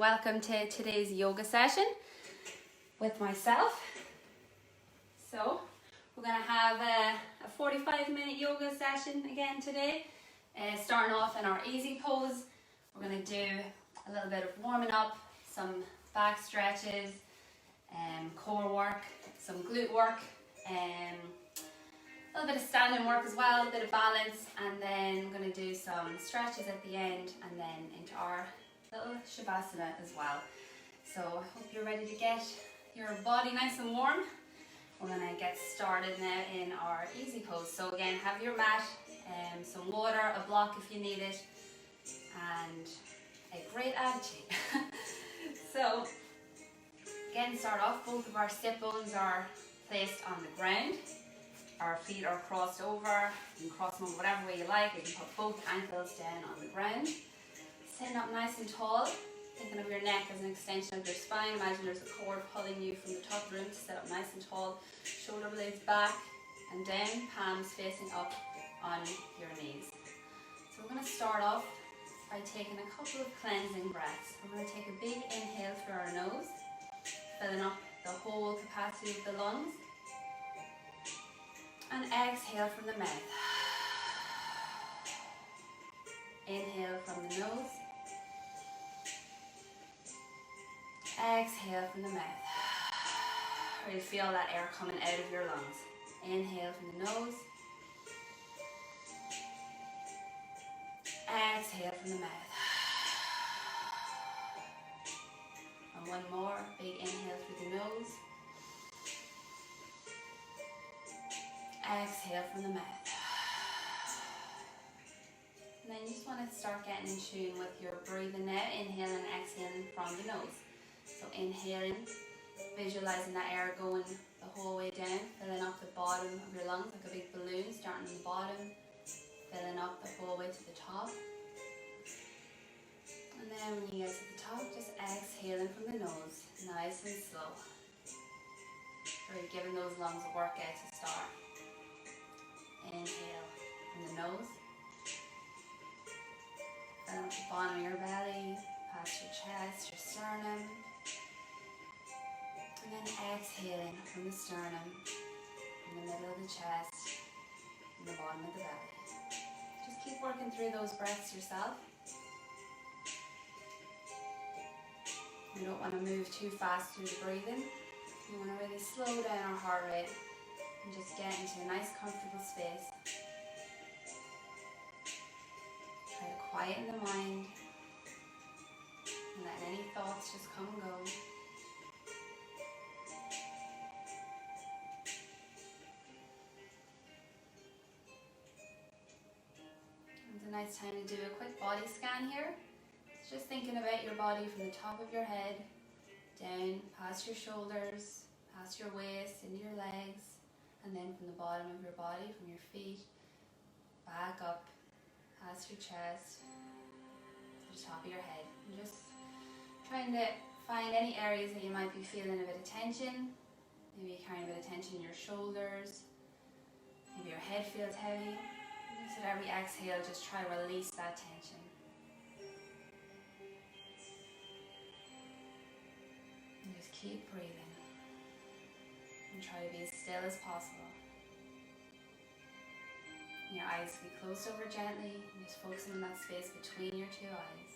welcome to today's yoga session with myself. So we're going to have a 45-minute yoga session again today, starting off in our easy pose. We're going to do a little bit of warming up, some back stretches, core work, some glute work, a little bit of standing work as well, a bit of balance, and then we're going to do some stretches at the end and then into our little shavasana as well. So I hope you're ready to get your body nice and warm. We're going to get started now in our easy pose. So again, have your mat, some water, a block if you need it, and a great attitude. So again, start off, both of our sit bones are placed on the ground. Our feet are crossed over. You can cross them over whatever way you like. You can put both ankles down on the ground. Sitting up nice and tall, thinking of your neck as an extension of your spine. Imagine there's a cord pulling you from the top of the room to sit up nice and tall. Shoulder blades back and down, palms facing up on your knees. So we're going to start off by taking a couple of cleansing breaths. We're going to take a big inhale through our nose, filling up the whole capacity of the lungs. And exhale from the mouth. Inhale from the nose. Exhale from the mouth. Really feel that air coming out of your lungs. Inhale from the nose. Exhale from the mouth. And one more big inhale through the nose. Exhale from the mouth. And then you just want to start getting in tune with your breathing now, inhaling and exhaling from the nose. So inhaling, visualizing that air going the whole way down, filling up the bottom of your lungs like a big balloon, starting at the bottom, filling up the whole way to the top. And then when you get to the top, just exhaling from the nose, nice and slow. Really giving those lungs a workout to start. Inhale from the nose, filling up the bottom of your belly, past your chest, your sternum, and then exhaling from the sternum, in the middle of the chest, and the bottom of the belly. Just keep working through those breaths yourself. You don't want to move too fast through the breathing. You want to really slow down our heart rate and just get into a nice comfortable space. Try to quieten the mind and let any thoughts just come and go. It's a nice time to do a quick body scan here. It's just thinking about your body from the top of your head, down past your shoulders, past your waist, into your legs, and then from the bottom of your body, from your feet, back up, past your chest, to the top of your head. And just trying to find any areas that you might be feeling a bit of tension. Maybe you're carrying a bit of tension in your shoulders. Maybe your head feels heavy. Just at every exhale, just try to release that tension. And just keep breathing. And try to be as still as possible. And your eyes can be closed over gently, and just focusing on that space between your two eyes.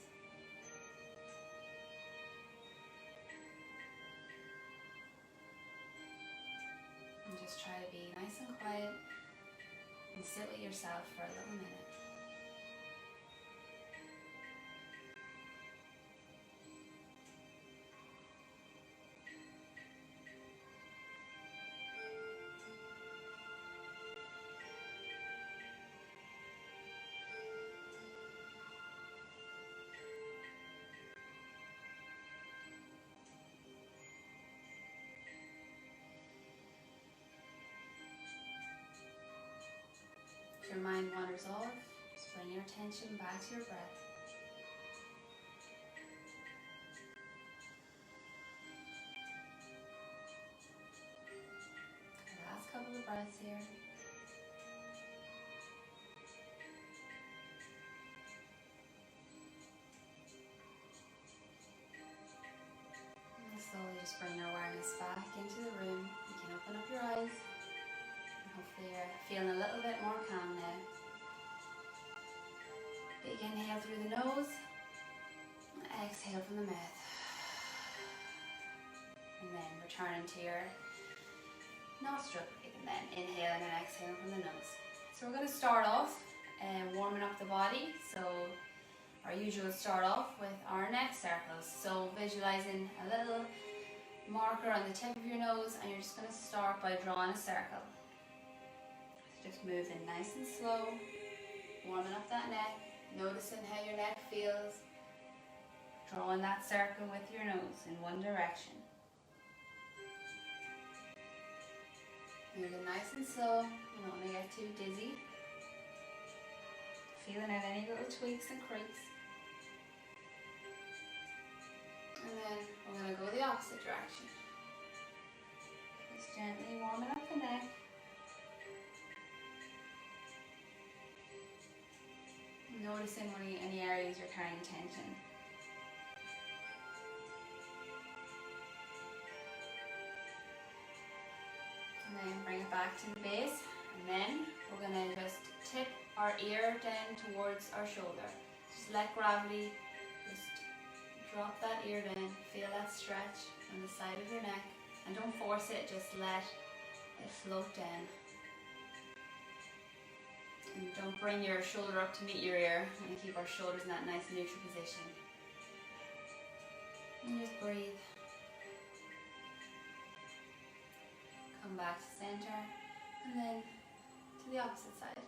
And just try to be nice and quiet and sit with yourself for a little minute. If your mind wanders off, just bring your attention back to your breath. The last couple of breaths here. So you're feeling a little bit more calm now. Big inhale through the nose, and exhale from the mouth. And then returning to your nostril breathe, and then inhaling and exhaling from the nose. So we're going to start off warming up the body. So our usual start off with our neck circles. So visualizing a little marker on the tip of your nose, and you're just going to start by drawing a circle. So just moving nice and slow, warming up that neck, noticing how your neck feels, drawing that circle with your nose in one direction. Moving nice and slow, you don't want to get too dizzy. Feeling out any little tweaks and creaks. And then we're going to go the opposite direction. Just gently warming up the neck. Noticing any areas you're carrying tension. And then bring it back to the base. And then we're going to just tip our ear down towards our shoulder. Just let gravity just drop that ear down. Feel that stretch on the side of your neck. And don't force it, just let it float down. And don't bring your shoulder up to meet your ear. We're going to keep our shoulders in that nice neutral position. And just breathe. Come back to center, and then to the opposite side.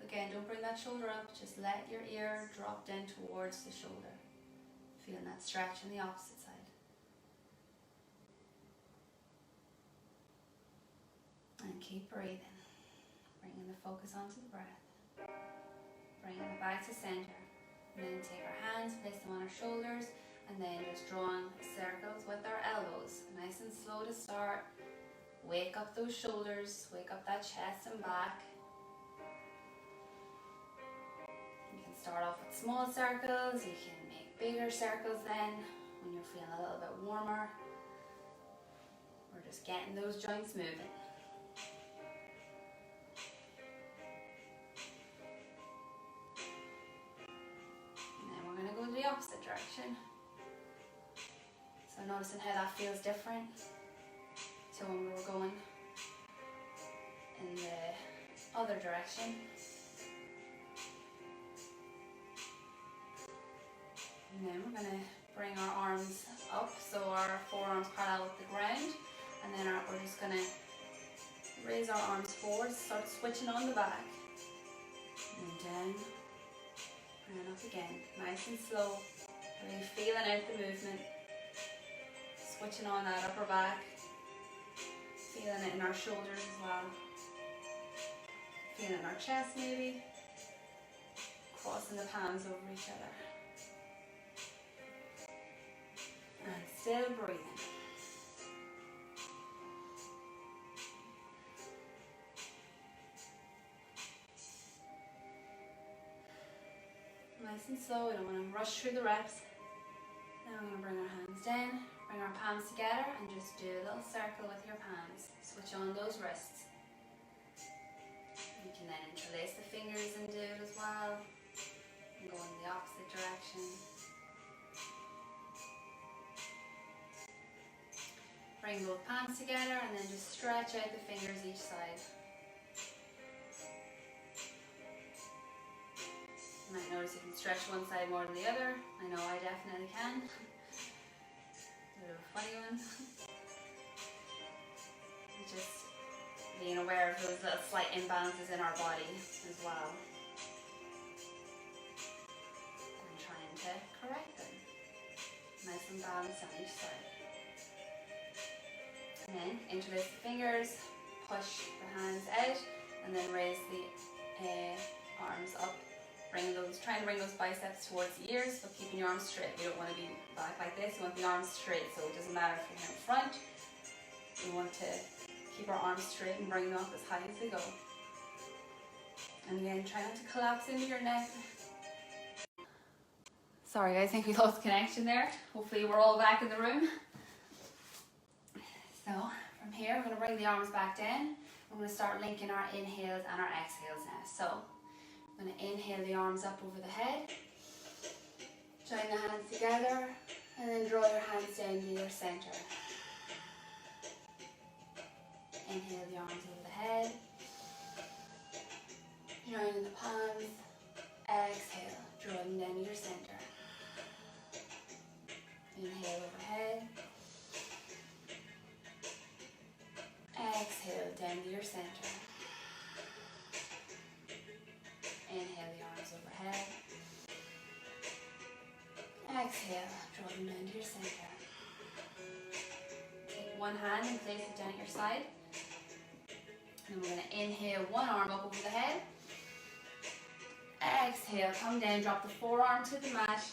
Again, don't bring that shoulder up, just let your ear drop down towards the shoulder. Feeling that stretch on the opposite side. And keep breathing, bringing the focus onto the breath. Bringing it back to center. And then take our hands, place them on our shoulders, and then just drawing circles with our elbows. Nice and slow to start. Wake up those shoulders, wake up that chest and back. You can start off with small circles, you can make bigger circles then when you're feeling a little bit warmer. We're just getting those joints moving. And then we're going to go the opposite direction. So noticing how that feels different. So when we were going in the other direction. And then we're going to bring our arms up, so our forearms parallel with the ground. And then we're just going to raise our arms forward, start switching on the back. And then down, and up again. Nice and slow. Really feeling out the movement. Switching on that upper back. Feeling it in our shoulders as well. Feeling it in our chest maybe. Crossing the palms over each other. And still breathing. Nice and slow, we don't want to rush through the reps. Now we're going to bring our hands down, bring our palms together, and just do a little circle with your palms. Switch on those wrists. You can then interlace the fingers and do it as well. And go in the opposite direction. Bring both palms together and then just stretch out the fingers each side. You might notice you can stretch one side more than the other. I know I definitely can. A bit of a funny one. Just being aware of those little slight imbalances in our body as well. And trying to correct them. Nice and balanced on each side. And then interlace the fingers, push the hands out, and then raise the arms up. Trying to bring those biceps towards the ears, but keeping your arms straight. You don't want to be back like this, you want the arms straight, so it doesn't matter if you're in front. We want to keep our arms straight and bring them up as high as they go. And again, try not to collapse into your neck. Sorry guys, I think we lost connection there. Hopefully we're all back in the room. So from here, we're going to bring the arms back down. we're going to start linking our inhales and our exhales now. So I'm going to inhale the arms up over the head, join the hands together, and then draw your hands down to your center. Inhale the arms over the head, join in the palms, exhale, draw them down to your center. Inhale overhead, exhale down to your center. Inhale the arms overhead, exhale, draw them down to your center. Take one hand and place it down at your side. And we're going to inhale one arm up over the head. Exhale, come down, drop the forearm to the mat.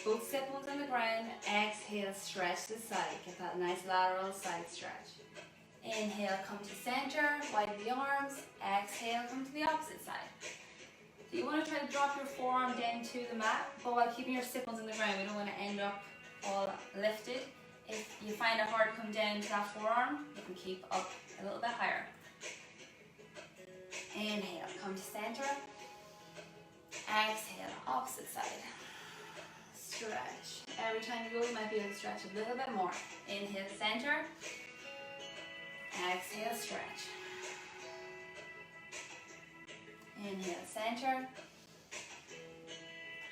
Both sit bones on the ground. Exhale, stretch to the side. Get that nice lateral side stretch. Inhale, come to center, widen the arms. Exhale, come to the opposite side. So you want to try to drop your forearm down to the mat, but while keeping your sit bones on the ground. We don't want to end up all lifted. If you find it hard to come down to that forearm, you can keep up a little bit higher. Inhale, come to center. Exhale, opposite side. Stretch. Every time you go, you might be able to stretch a little bit more. Inhale, center. Exhale, stretch. Inhale, center.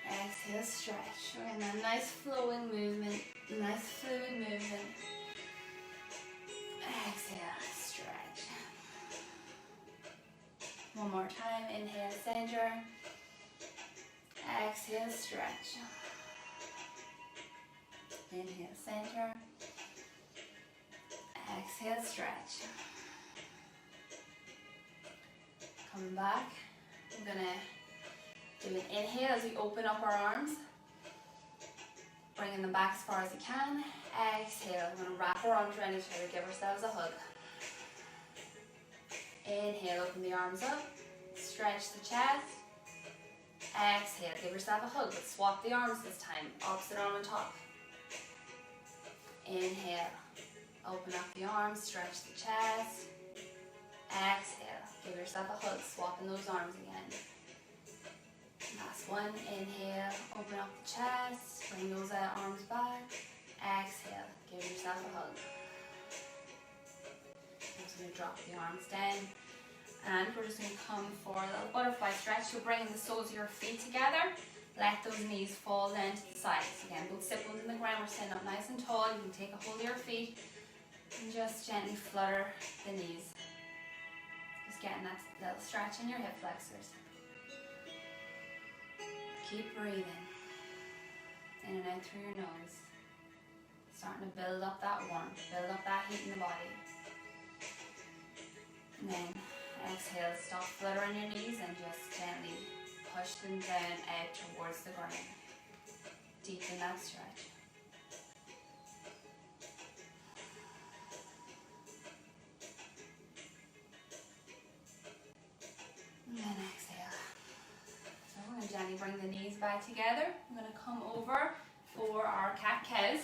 Exhale, stretch. We're in a nice flowing movement, nice fluid movement. Exhale, stretch. One more time. Inhale, center. Exhale, stretch. Inhale, center. Exhale, stretch. Coming back. We're going to do an inhale as we open up our arms. Bringing them back as far as you can. Exhale. We're going to wrap our arms around each other. Give ourselves a hug. Inhale, open the arms up. Stretch the chest. Exhale, give yourself a hug, but swap the arms this time. Opposite arm on top. Inhale, open up the arms, stretch the chest. Exhale, give yourself a hug, swapping those arms again. Last one. Inhale, open up the chest, bring those arms back. Exhale, give yourself a hug. I'm just going to drop the arms down. And we're just going to come for a little butterfly stretch. So bringing the soles of your feet together. Let those knees fall down to the sides. Again, both sit bones in the ground. We're sitting up nice and tall. You can take a hold of your feet and just gently flutter the knees. Just getting that little stretch in your hip flexors. Keep breathing. In and out through your nose. Starting to build up that warmth. Build up that heat in the body. And then exhale, stop fluttering your knees and just gently push them down out towards the ground. Deepen that stretch. And then exhale. So we're going to gently bring the knees back together. I'm going to come over for our cat-cows.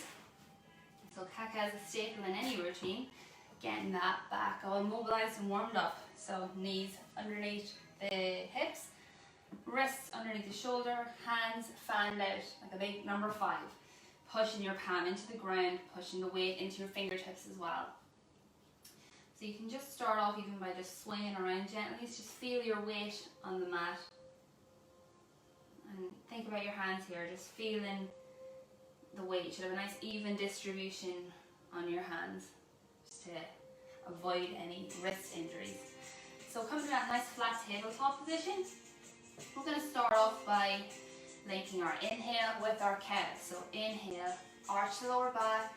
So cat-cows is a staple in any routine. Getting that back all mobilized and warmed up. So knees underneath the hips, wrists underneath the shoulder, hands fanned out like a big number 5. Pushing your palm into the ground, pushing the weight into your fingertips as well. So you can just start off even by just swinging around gently. Just feel your weight on the mat. And think about your hands here, just feeling the weight. You should have a nice even distribution on your hands, just to avoid any wrist injuries. So coming to that nice flat tabletop position, we're going to start off by linking our inhale with our cow. So inhale, arch the lower back,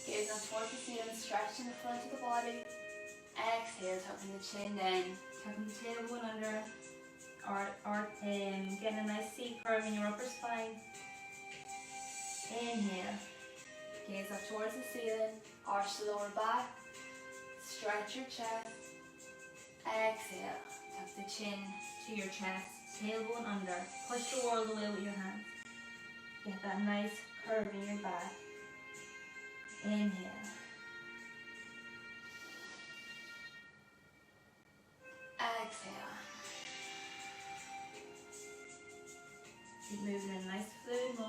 gaze up towards the ceiling, stretching the front of the body. Exhale, tucking the chin down, tucking the tailbone under, getting a nice C curve in your upper spine. Inhale, gaze up towards the ceiling, arch the lower back, stretch your chest. Exhale, tuck the chin to your chest, tailbone under, push the world away with your hands. Get that nice curve in your back. Inhale.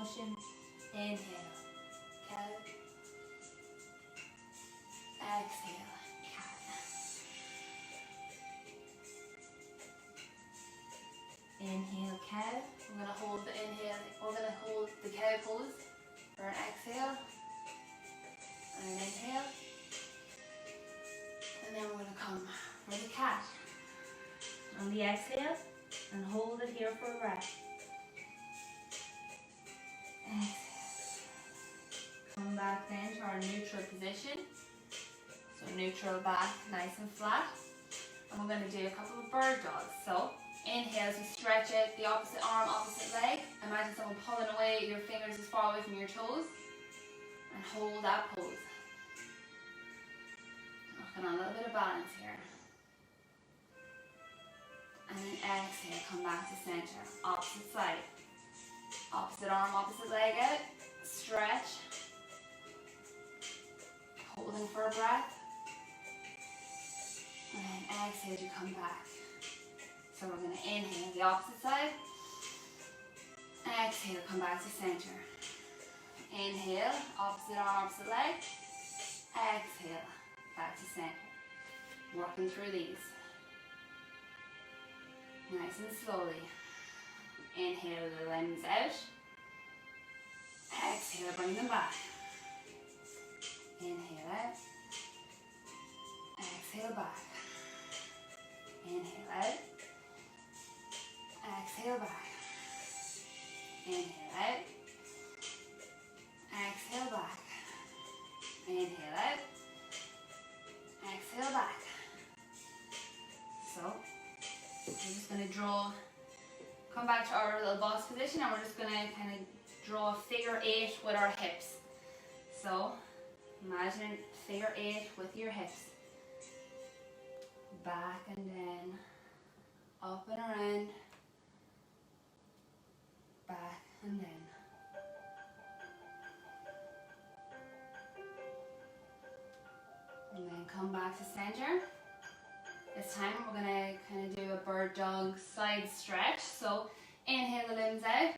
motion. Inhale, cow. Exhale, cat. Inhale, cow. We're going to hold the inhale, we're going to hold the cow pose for an exhale and an inhale. And then we're going to come for the cat on the exhale and hold it here for a breath. Exhale. Come back then to our neutral position. So neutral back, nice and flat. And we're going to do a couple of bird dogs. So inhale as we stretch out the opposite arm, opposite leg. Imagine someone pulling away your fingers as far away from your toes. And hold that pose. Working on a little bit of balance here. And then exhale, come back to center. Opposite side. Opposite arm, opposite leg out. Stretch. Holding for a breath. And then exhale as you come back. So we're going to inhale the opposite side. Exhale, come back to center. Inhale, opposite arm, opposite leg. Exhale, back to center. Working through these. Nice and slowly. Inhale the limbs out. Exhale, bring them back. Inhale out. Exhale back. Inhale out. Exhale back. Inhale out. Exhale back. Inhale out. Exhale back. So, we're just going to come back to our little boss position, and we're just going to kind of draw a figure 8 with our hips. So, imagine figure 8 with your hips. Back and then up and around. Back and then. And then come back to center. This time we're going to kind of do a bird dog side stretch. So inhale the limbs out.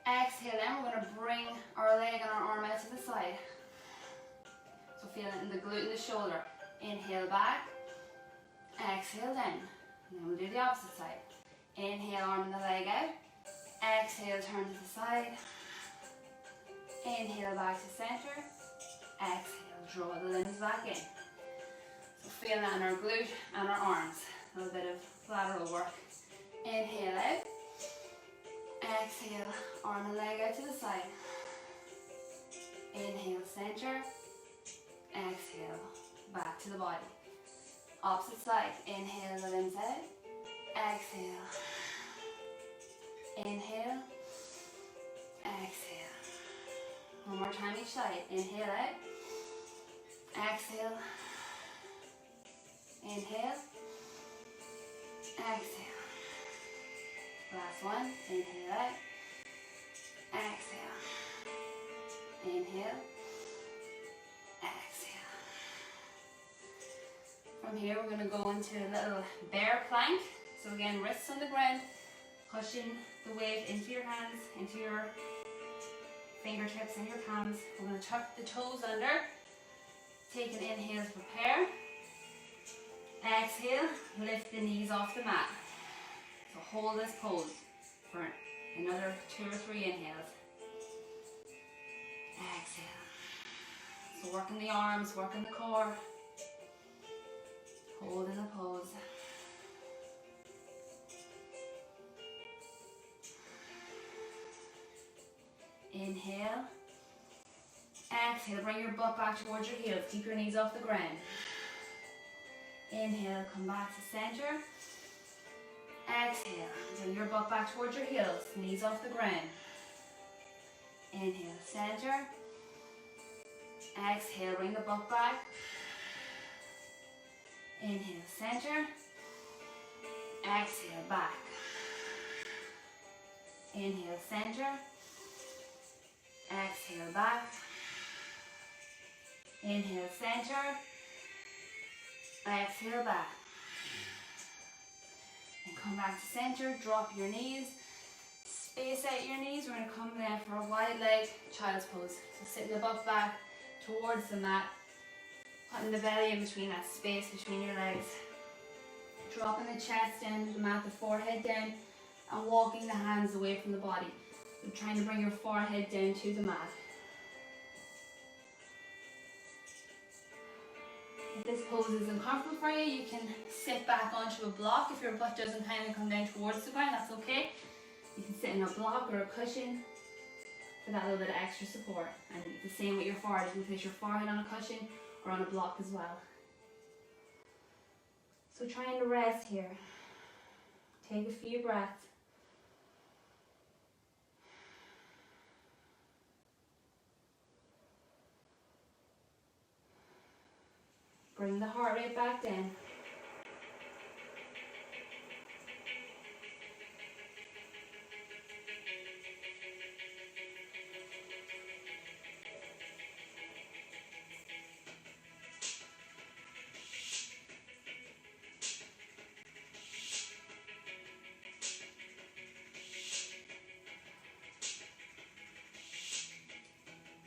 Exhale then we're going to bring our leg and our arm out to the side. So feel it in the glute and the shoulder. Inhale back. Exhale then. And then we'll do the opposite side. Inhale, arm and the leg out. Exhale, turn to the side. Inhale back to center. Exhale, draw the limbs back in. So feel that in our glute and our arms. A little bit of lateral work. Inhale out. Exhale, arm and leg out to the side. Inhale, center. Exhale, back to the body. Opposite side. Inhale the limbs out. Exhale. Inhale. Exhale. One more time each side. Inhale out. Exhale. Inhale. Exhale. Last one. Inhale out. Exhale. Inhale. Exhale. From here we're going to go into a little bear plank. So again, wrists on the ground, pushing the weight into your hands, into your fingertips and your palms. We're going to tuck the toes under. Take an inhale to prepare. Exhale, lift the knees off the mat. So hold this pose for another 2 or 3 inhales. Exhale. So working the arms, working the core. Holding the pose. Inhale. Exhale, bring your butt back towards your heels. Keep your knees off the ground. Inhale, come back to center. Exhale, bring your butt back towards your heels. Knees off the ground. Inhale, center. Exhale, bring the butt back. Inhale, center. Exhale, back. Inhale, center. Exhale, back. Inhale, center. Exhale, back. And come back to center. Drop your knees. Space out your knees. We're going to come down for a wide leg child's pose. So sitting the butt back towards the mat, putting the belly in between that space between your legs. Dropping the chest down to the mat, the forehead down, and walking the hands away from the body. So trying to bring your forehead down to the mat. If this pose is uncomfortable for you, you can sit back onto a block. If your butt doesn't kind of come down towards the ground, that's okay. You can sit in a block or a cushion for that little bit of extra support. And the same with your forehead. You can place your forehead on a cushion or on a block as well. So trying to rest here. Take a few breaths. Bring the heart rate back down.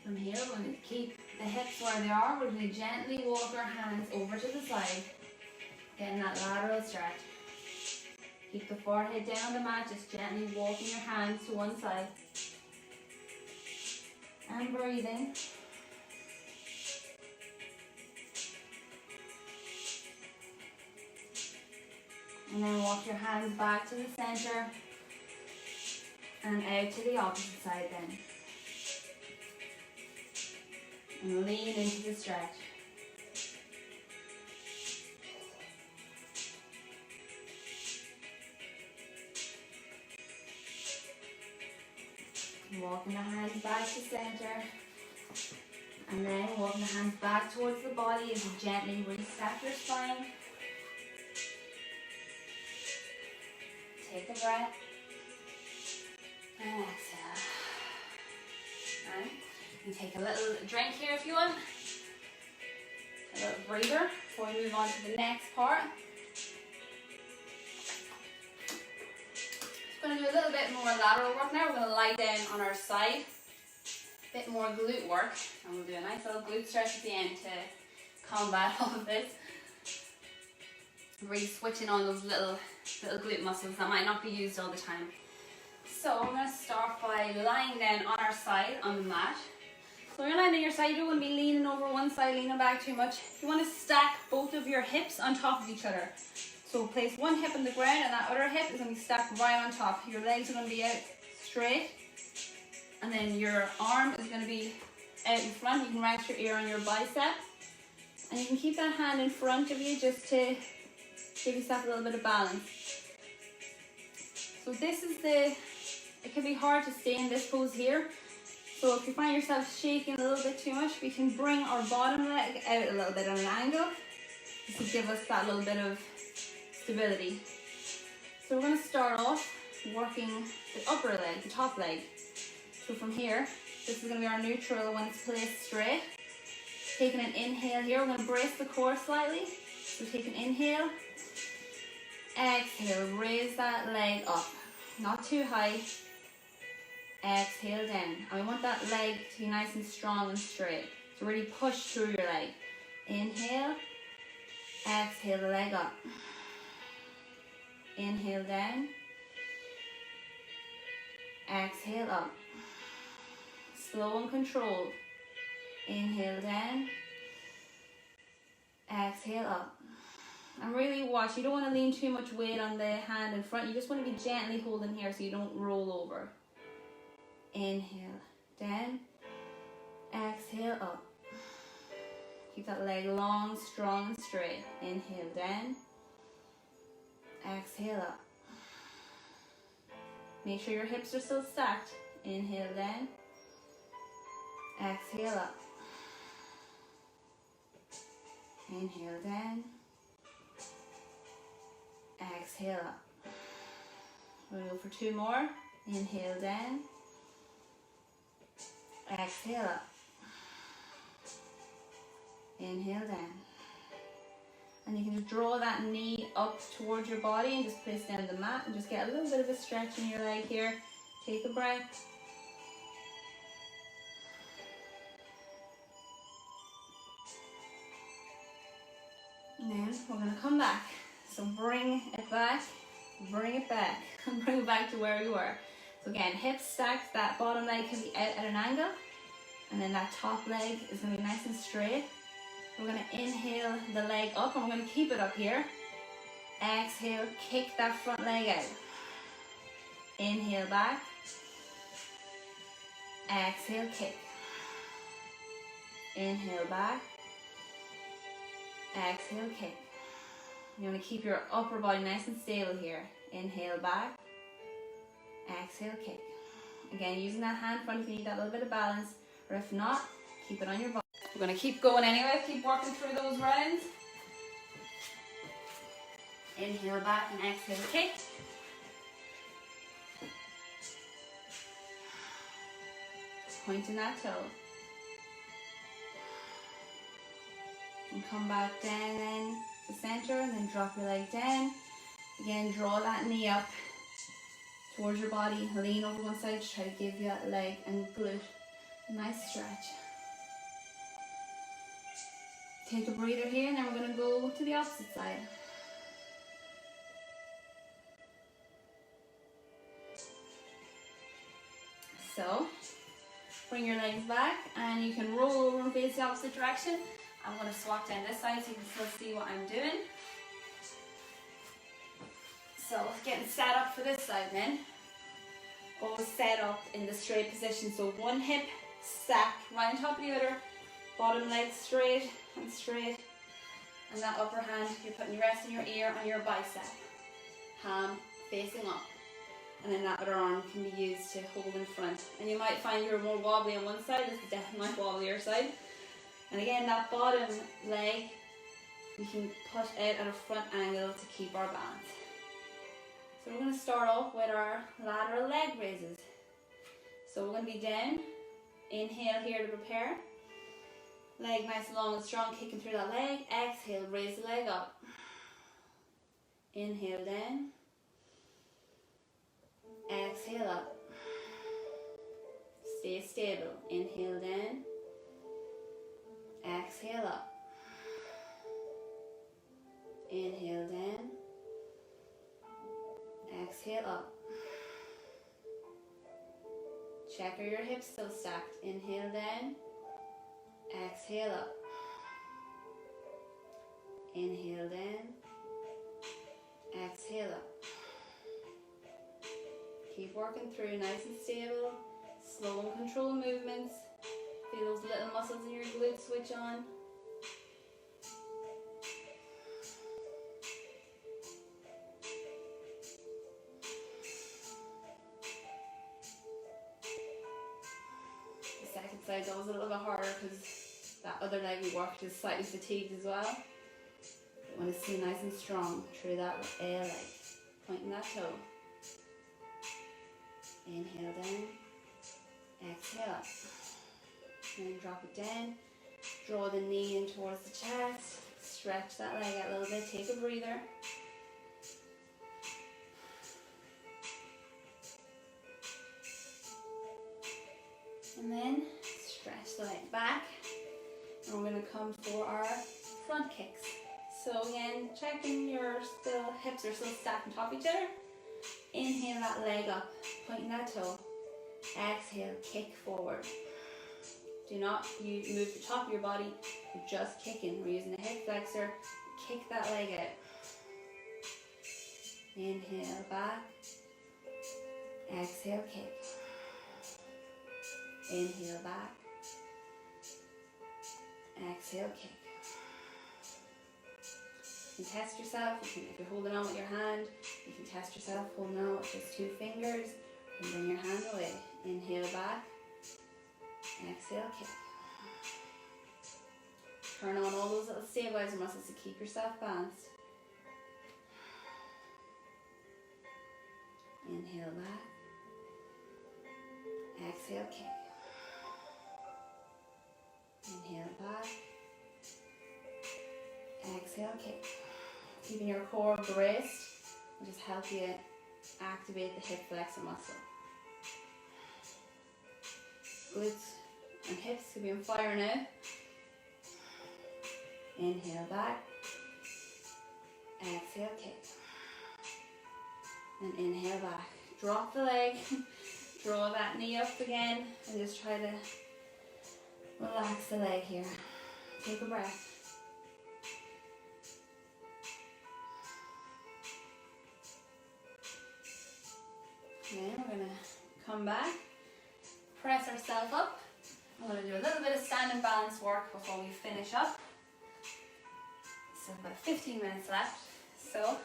From here, we're going to keep the hips where they are. We're going to gently walk our hands over to the side, getting that lateral stretch. Keep the forehead down on the mat, just gently walking your hands to one side. And breathing. And then walk your hands back to the center and out to the opposite side then. And lean into the stretch. Walking the hands back to center. And then walking the hands back towards the body as you gently reset your spine. Take a breath. And exhale. And you take a little drink here if you want. A little breather before we move on to the next part. Just going to do a little bit more lateral work now. We're going to lie down on our side. A bit more glute work. And we'll do a nice little glute stretch at the end to combat all of this. Really switching on those little glute muscles that might not be used all the time. So I'm going to start by lying down on our side on the mat. So when you're lying on your side, you don't want to be leaning over one side, leaning back too much. You want to stack both of your hips on top of each other. So place one hip on the ground and that other hip is going to be stacked right on top. Your legs are going to be out straight. And then your arm is going to be out in front. You can rest your ear on your bicep. And you can keep that hand in front of you just to give yourself a little bit of balance. So this is it can be hard to stay in this pose here. So if you find yourself shaking a little bit too much, we can bring our bottom leg out a little bit on an angle. This will give us that little bit of stability. So we're going to start off working the upper leg, the top leg. So from here, this is going to be our neutral when it's placed straight. Taking an inhale here, we're going to brace the core slightly. So take an inhale. Exhale, raise that leg up. Not too high. Exhale down. And we want that leg to be nice and strong and straight. So really push through your leg. Inhale. Exhale the leg up. Inhale down. Exhale up. Slow and controlled. Inhale down. Exhale up. And really watch, you don't want to lean too much weight on the hand in front. You just want to be gently holding here so you don't roll over. Inhale, down, exhale, up. Keep that leg long, strong, and straight. Inhale, down, exhale, up. Make sure your hips are still stacked. Inhale, down, exhale, up. Inhale, down, exhale, up. We'll go for two more. Inhale, down. Exhale up. Inhale down. And you can just draw that knee up towards your body and just place down the mat and just get a little bit of a stretch in your leg here. Take a breath. And then we're going to come back. So bring it back, and bring it back to where you were. So again, hips stacked, that bottom leg can be out at an angle, and then that top leg is going to be nice and straight. We're going to inhale the leg up, and we're going to keep it up here. Exhale, kick that front leg out. Inhale back. Exhale, kick. Inhale back. Exhale, kick. You want to keep your upper body nice and stable here. Inhale back. Exhale, kick. Again, using that hand front if you need that little bit of balance, or if not, keep it on your body. We're going to keep going anyway, keep working through those rounds. Inhale back and exhale, kick. Pointing that toe. And come back down then the center, and then drop your leg down. Again, draw that knee up towards your body. Lean over one side to try to give that leg and glute a nice stretch. Take a breather here, and then we're going to go to the opposite side. So, bring your legs back, and you can roll over and face the opposite direction. I'm going to swap down this side so you can still see what I'm doing. So, getting set up for this side then. Always set up in the straight position. So, one hip stacked right on top of the other. Bottom leg straight and straight. And that upper hand, you're putting your rest in your ear on your bicep. Palm facing up. And then that other arm can be used to hold in front. And you might find you're more wobbly on one side. This is definitely my wobblier side. And again, that bottom leg, we can put out at a front angle to keep our balance. So we're going to start off with our lateral leg raises. So we're going to be down. Inhale here to prepare. Leg nice and long and strong, kicking through that leg. Exhale, raise the leg up. Inhale down. Exhale up. Stay stable. Inhale down. Exhale up. Inhale down. Exhale up. Check are your hips still stacked. Inhale down. Exhale up. Inhale down. Exhale up. Keep working through, nice and stable. Slow and controlled movements. Feel those little muscles in your glutes switch on. The second side's always a little bit harder because that other leg we worked is slightly fatigued as well. But want to stay nice and strong through that leg. Pointing that toe. Inhale down. Exhale up. And then drop it down. Draw the knee in towards the chest. Stretch that leg out a little bit. Take a breather. And then stretch the leg back. And we're going to come for our front kicks. So again, checking your hips are still stacked on top of each other. Inhale that leg up, pointing that toe. Exhale, kick forward. Do not move the top of your body, you're just kicking. We're using the hip flexor, kick that leg out. Inhale back. Exhale, kick. Inhale back. Exhale, kick. You can test yourself. If you're holding on with your hand, you can test yourself holding on with just 2 fingers. And bring your hand away. Inhale back. Exhale, kick. Turn on all those little stabilizer muscles to keep yourself balanced. Inhale back. Exhale, kick. Inhale back. Exhale, kick. Keeping your core braced will just help you activate the hip flexor muscle. Glutes and hips could be on fire now. Inhale back. Exhale, kick. And inhale back. Drop the leg. Draw that knee up again. And just try to relax the leg here. Take a breath. Then we're going to come back. Press ourselves up. I'm going to do a little bit of standing balance work before we finish up. So about 15 minutes left. So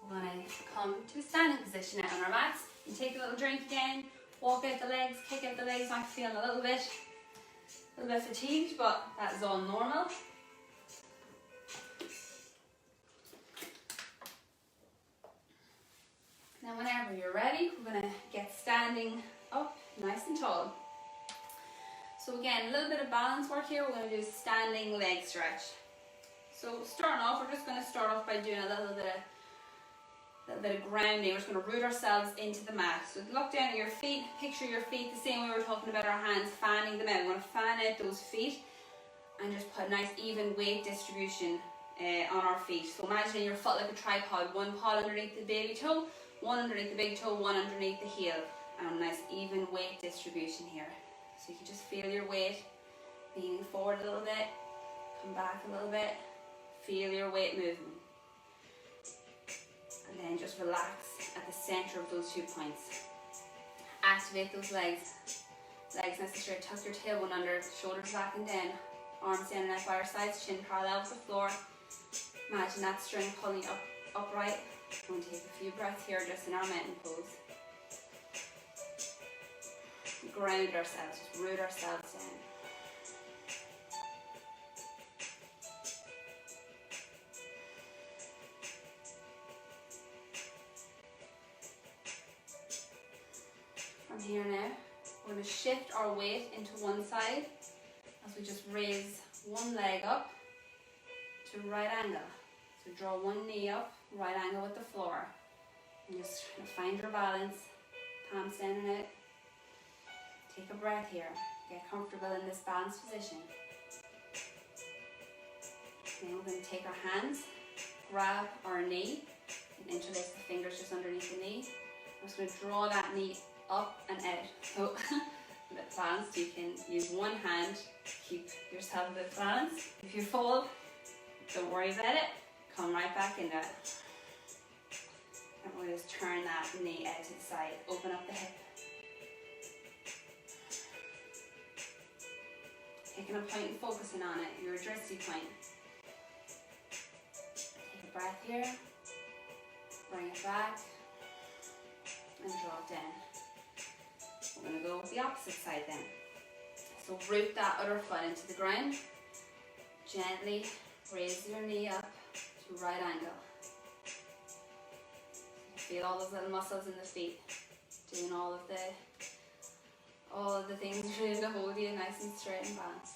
we're going to come to a standing position out on our mats. You take a little drink again, walk out the legs, kick out the legs. I'm feeling a little bit fatigued, but that is all normal. Now whenever you're ready, we're going to get standing up nice and tall. So again, a little bit of balance work here. We're going to do a standing leg stretch. So starting off, we're just going to start off by doing a little bit of grounding. We're just going to root ourselves into the mat. So look down at your feet, picture your feet the same way we were talking about our hands, fanning them out. We want to fan out those feet and just put a nice even weight distribution on our feet. So imagine your foot like a tripod, one paw underneath the baby toe, one underneath the big toe, one underneath the heel, and a nice even weight distribution here. So you can just feel your weight leaning forward a little bit, come back a little bit, feel your weight moving. And then just relax at the center of those 2 points. Activate those legs. Legs nice and straight. Tuck your tailbone under, shoulders back and down. Arms standing out by our sides, chin parallel with the floor. Imagine that string pulling you upright. We're going to take a few breaths here just in our mountain pose. Ground ourselves, just root ourselves down. From here now, we're going to shift our weight into one side as we just raise one leg up to right angle. So draw one knee up, right angle with the floor. And just find your balance, palms standing out. Take a breath here. Get comfortable in this balanced position. Then we're going to take our hands, grab our knee, and interlace the fingers just underneath the knee. I'm just going to draw that knee up and out. So a bit balanced. You can use one hand to keep yourself a bit balanced. If you fall, don't worry about it. Come right back into it. And we're going to just turn that knee out to the side. Open up the hip. Taking a point and focusing on it, your dressy point. Take a breath here. Bring it back. And draw it down. We're going to go with the opposite side then. So root that other foot into the ground. Gently raise your knee up to right angle. Feel all those little muscles in the feet doing all of the things really to hold you nice and straight and balanced.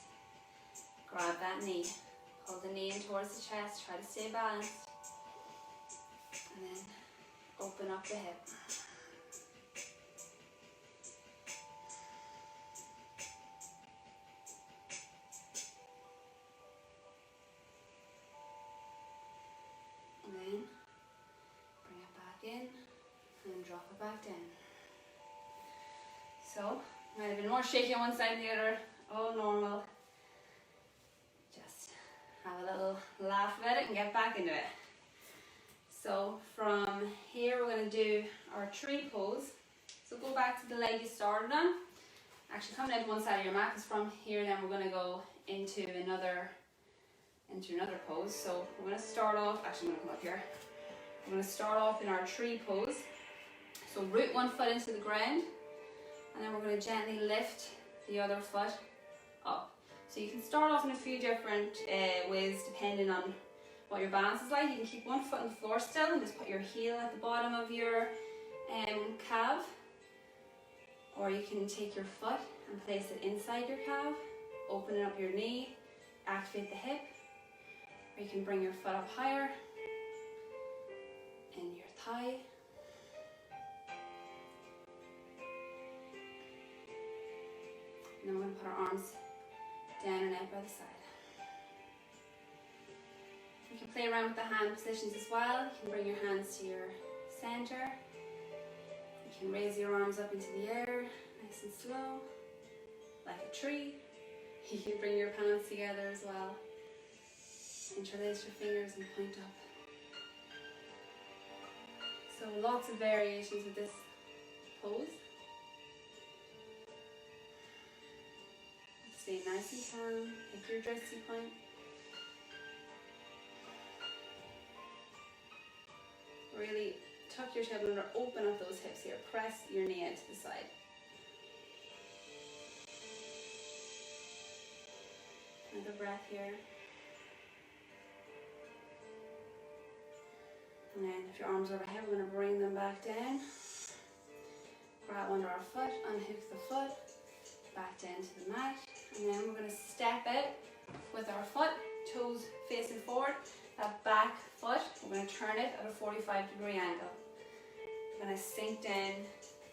Grab that knee, pull the knee in towards the chest, try to stay balanced, and then open up the hip. And then bring it back in and drop it back down. So, might have been more shaky on one side than the other, all normal. Just have a little laugh about it and get back into it. So from here we're going to do our tree pose. So go back to the leg you started on. Actually come down to one side of your mat, because from here then we're going to go into another pose. So we're going to start off, actually I'm going to come up here. We're going to start off in our tree pose. So root one foot into the ground. And then we're going to gently lift the other foot up. So you can start off in a few different ways depending on what your balance is like. You can keep one foot on the floor still and just put your heel at the bottom of your calf. Or you can take your foot and place it inside your calf, opening up your knee, activate the hip. Or you can bring your foot up higher in your thigh. then we're going to put our arms down and out by the side. You can play around with the hand positions as well. You can bring your hands to your center. You can raise your arms up into the air, nice and slow, like a tree. You can bring your palms together as well. Interlace your fingers and point up. So lots of variations with this pose. Stay nice and calm, pick your dressy point. Really tuck your tailbone under, open up those hips here, press your knee out to the side. Another breath here. And then if your arms are overhead, we're going to bring them back down. Grab under our foot, unhook the foot, back down to the mat. And then we're going to step out with our foot, toes facing forward. That back foot, we're going to turn it at a 45-degree angle. We're going to sink down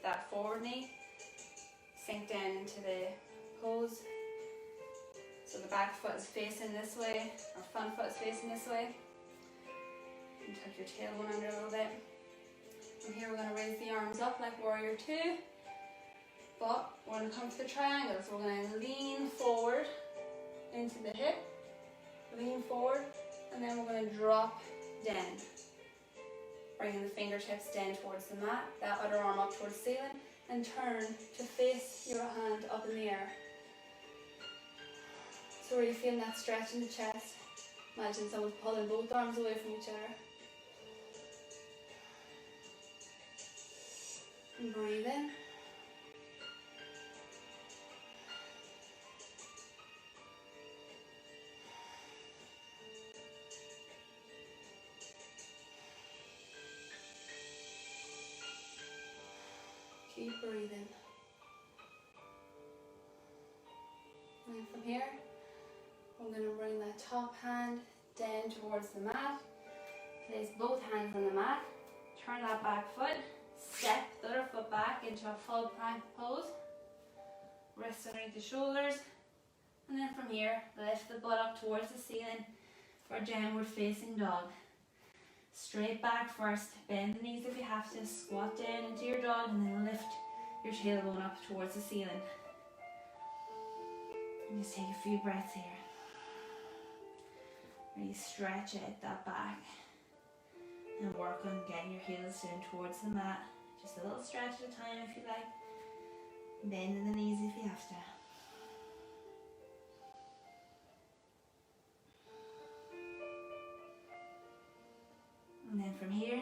that forward knee, sink down into the pose. So the back foot is facing this way, our front foot is facing this way. And tuck your tailbone under a little bit. From here we're going to raise the arms up like warrior two. But we're going to come to the triangle. So we're going to lean forward into the hip, lean forward, and then we're going to drop down. Bringing the fingertips down towards the mat, that other arm up towards the ceiling, and turn to face your hand up in the air. So really feeling that stretch in the chest. Imagine someone's pulling both arms away from each other. And breathe in. Keep breathing. And from here, I'm going to bring that top hand down towards the mat. Place both hands on the mat. Turn that back foot. Step the other foot back into a full plank pose. Wrists underneath the shoulders. And then from here, lift the butt up towards the ceiling for downward facing dog. Straight back first, bend the knees if you have to, squat down into your dog and then lift your tailbone up towards the ceiling. And just take a few breaths here. Really stretch out that back and work on getting your heels down towards the mat. Just a little stretch at a time if you like. Bend the knees if you have to. And then from here,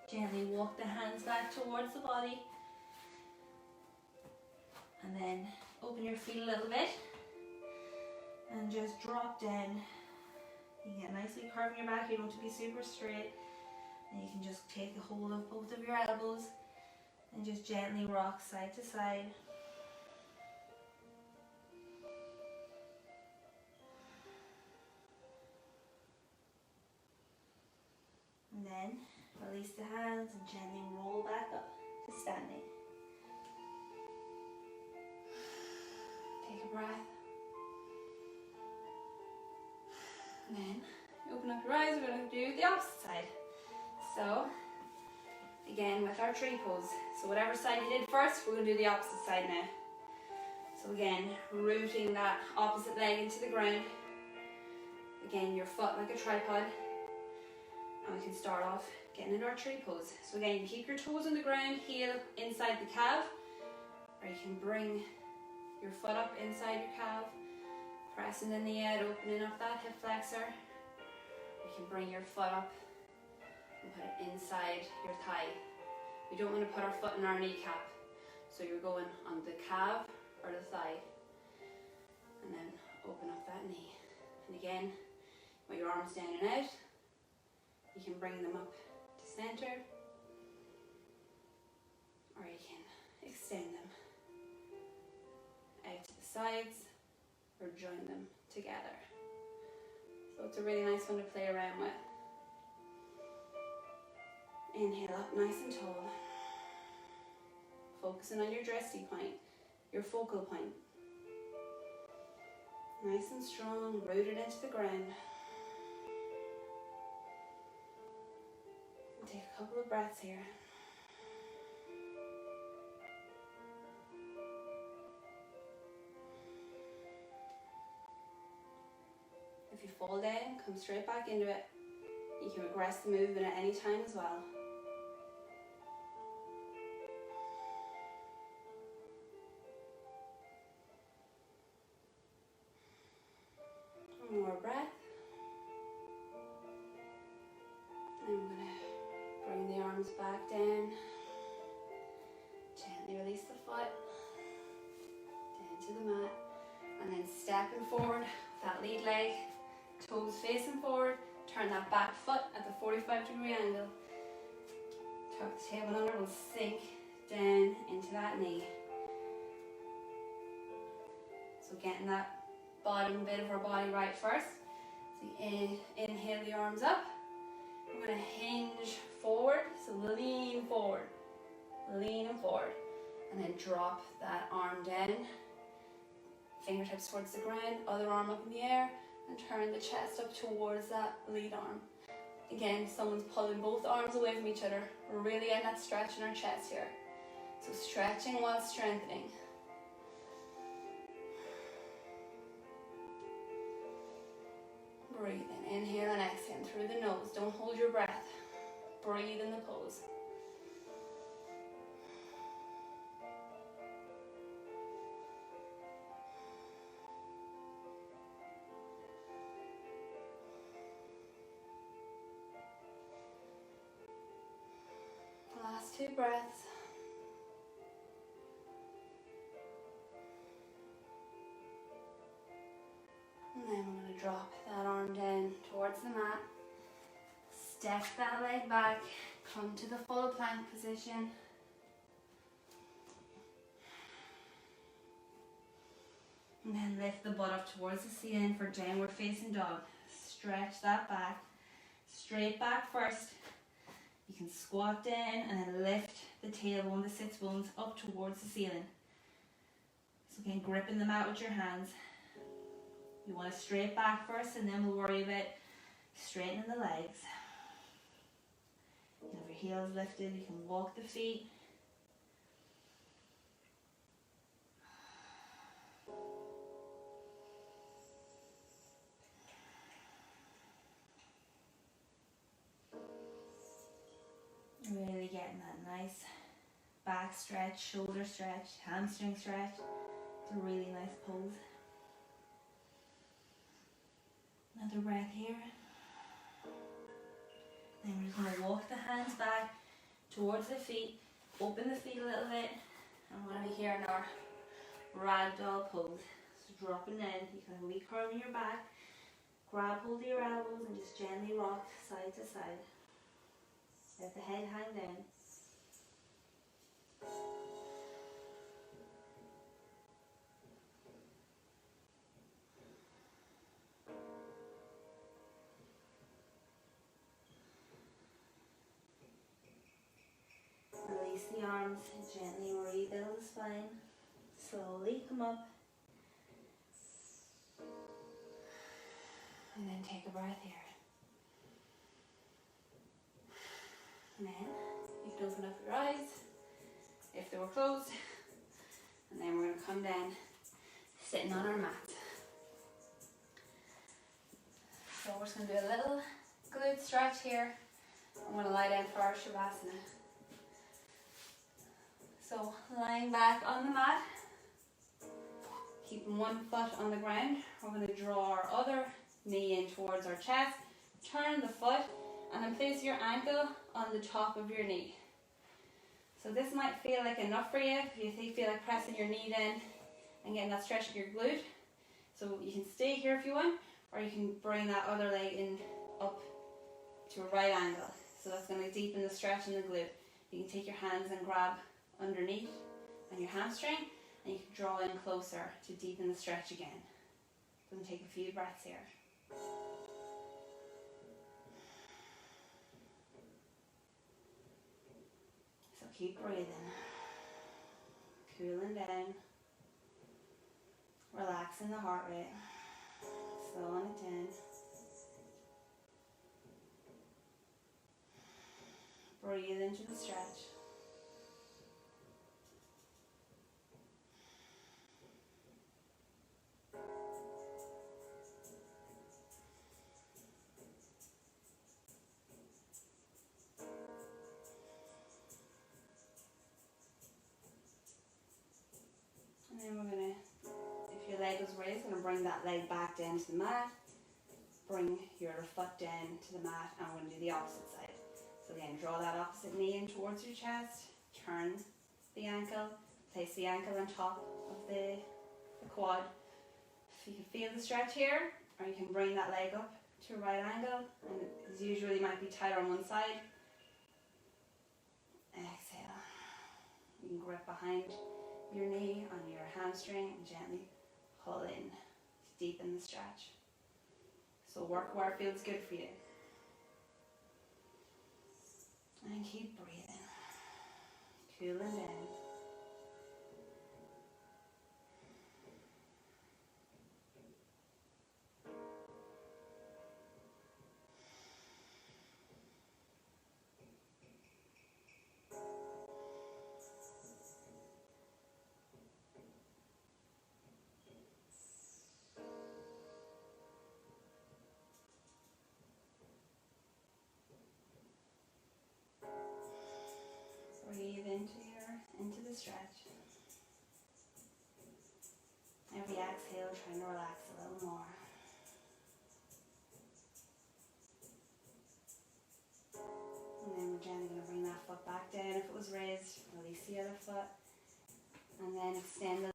gently walk the hands back towards the body. And then open your feet a little bit. And just drop down. You get nicely curving your back, you don't have to be super straight. And you can just take a hold of both of your elbows and just gently rock side to side. And then release the hands and gently roll back up to standing. Take a breath. And then open up your eyes, we're going to do the opposite side. So, again with our tree pose. So whatever side you did first, we're going to do the opposite side now. So again, rooting that opposite leg into the ground. Again, your foot like a tripod. And we can start off getting into our tree pose. So again, you can keep your toes on the ground, heel inside the calf. Or you can bring your foot up inside your calf. Pressing the knee out, opening up that hip flexor. You can bring your foot up and put it inside your thigh. We don't want to put our foot in our kneecap. So you're going on the calf or the thigh. And then open up that knee. And again, with your arms down and out, you can bring them up to center. Or you can extend them out to the sides or join them together. So it's a really nice one to play around with. Inhale up nice and tall. Focusing on your dressy point, your focal point. Nice and strong, rooted into the ground. And take a couple of breaths here. If you fall down, come straight back into it. You can regress the movement at any time as well. One more breath. And I'm going to bring the arms back down. Gently release the foot. Down to the mat. And then stepping forward with that lead leg. Toes facing forward. Turn that back foot at the 45-degree angle. Tuck the table under, we'll sink down into that knee. So getting that bottom bit of our body right first. So inhale the arms up. We're going to hinge forward, so lean forward. Leaning forward. And then drop that arm down. Fingertips towards the ground, other arm up in the air. And turn the chest up towards that lead arm. Again, someone's pulling both arms away from each other. We're really getting that stretch in our chest here. So stretching while strengthening. Breathing, inhale and exhale through the nose. Don't hold your breath. Breathe in the pose. Last 2 breaths. And then we're going to drop that arm down towards the mat. Step that leg back. Come to the full plank position. And then lift the butt up towards the ceiling for downward facing dog. Stretch that back. Straight back first. You can squat down and then lift the tailbone, the sits bones up towards the ceiling. So again, gripping the mat with your hands. You want to straight back first and then we'll worry about straightening the legs. You have your heels lifted, you can walk the feet. Really getting that nice back stretch, shoulder stretch, hamstring stretch. It's a really nice pose. Another breath here. Then we're just going to walk the hands back towards the feet. Open the feet a little bit. And we're going to be here in our ragdoll pose. So dropping down, you can recurve your back. Grab hold of your elbows and just gently rock side to side. Let the head hang down. Release the arms and gently rebuild the spine. Slowly come up. And then take a breath here. And then you can open up your eyes if they were closed. And then we're going to come down sitting on our mat. So we're just going to do a little glute stretch here. I'm going to lie down for our Shavasana. So lying back on the mat, keeping one foot on the ground, we're going to draw our other knee in towards our chest, turn the foot, and then place your ankle on the top of your knee. So this might feel like enough for you if you feel like pressing your knee down and getting that stretch of your glute. So you can stay here if you want, or you can bring that other leg in up to a right angle. So that's going to deepen the stretch in the glute. You can take your hands and grab underneath on your hamstring, and you can draw in closer to deepen the stretch again. So I'm going to take a few breaths here. So keep breathing, cooling down, relaxing the heart rate. into the stretch. And then we're going to, if your leg was raised, going to bring that leg back down to the mat. Bring your foot down to the mat, and we're going to do the opposite side. So again, draw that opposite knee in towards your chest, turn the ankle, place the ankle on top of the quad. If you can feel the stretch here, or you can bring that leg up to a right angle, and as usual you might be tighter on one side. Exhale. You can grip behind your knee on your hamstring and gently pull in to deepen the stretch. So work where it feels good for you. And keep breathing. Cooling down. Breathe into the stretch. Every exhale, trying to relax a little more. And then we're gently going to bring that foot back down if it was raised. Release the other foot. And then extend the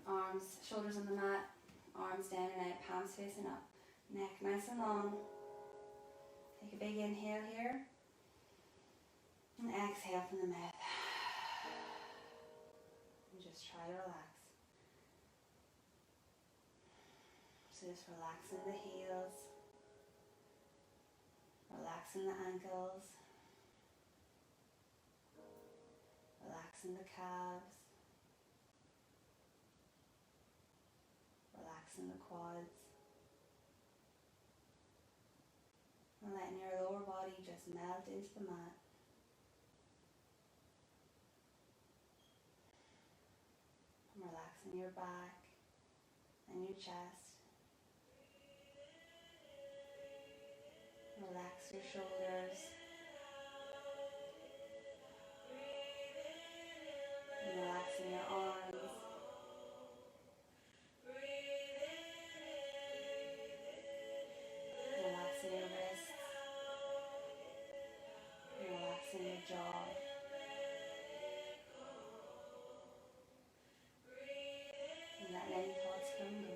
arms, shoulders on the mat, arms down and out, palms facing up. Neck nice and long. Take a big inhale here. And exhale from the mouth. And just try to relax. So just relaxing the heels. Relaxing the ankles. Relaxing the calves. Relaxing the quads. And letting your lower body just melt into the mat. And relaxing your back and your chest. Relax your shoulders. And relaxing your arms. Relaxing your wrists. Relaxing your jaw. And let any thoughts come and go.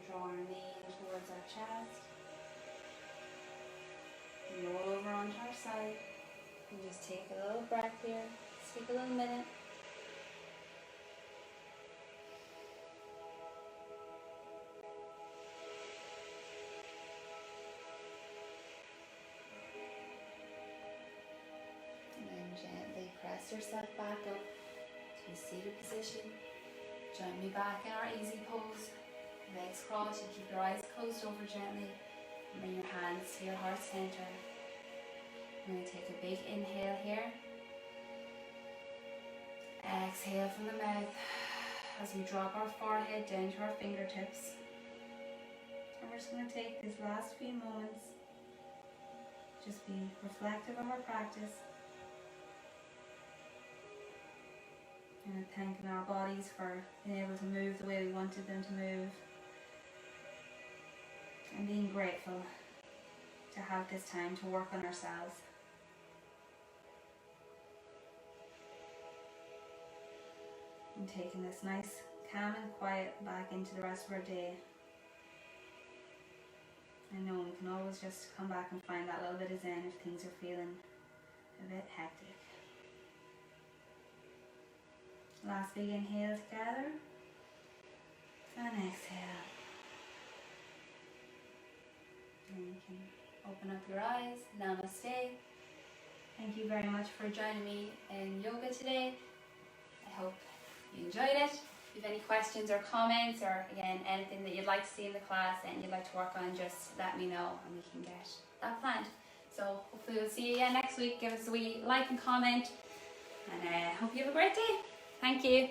draw our knee in towards our chest. Roll over onto our side. And just take a little breath here. Just take a little minute. And then gently press yourself back up to a seated position. Join me back in our easy pose. Legs crossed, you keep your eyes closed over gently. And bring your hands to your heart center. We're going to take a big inhale here. Exhale from the mouth as we drop our forehead down to our fingertips. And we're just going to take these last few moments, just be reflective of our practice. And thanking our bodies for being able to move the way we wanted them to move. And being grateful to have this time to work on ourselves. And taking this nice, calm and quiet back into the rest of our day. I know we can always just come back and find that little bit of zen if things are feeling a bit hectic. Last big inhale together. And exhale. And you can open up your eyes. Namaste. Thank you very much for joining me in yoga today. I hope you enjoyed it. If you have any questions or comments, or again anything that you'd like to see in the class and you'd like to work on, just let me know and we can get that planned. So hopefully we'll see you again next week. Give us a wee like and comment, and I hope you have a great day. Thank you.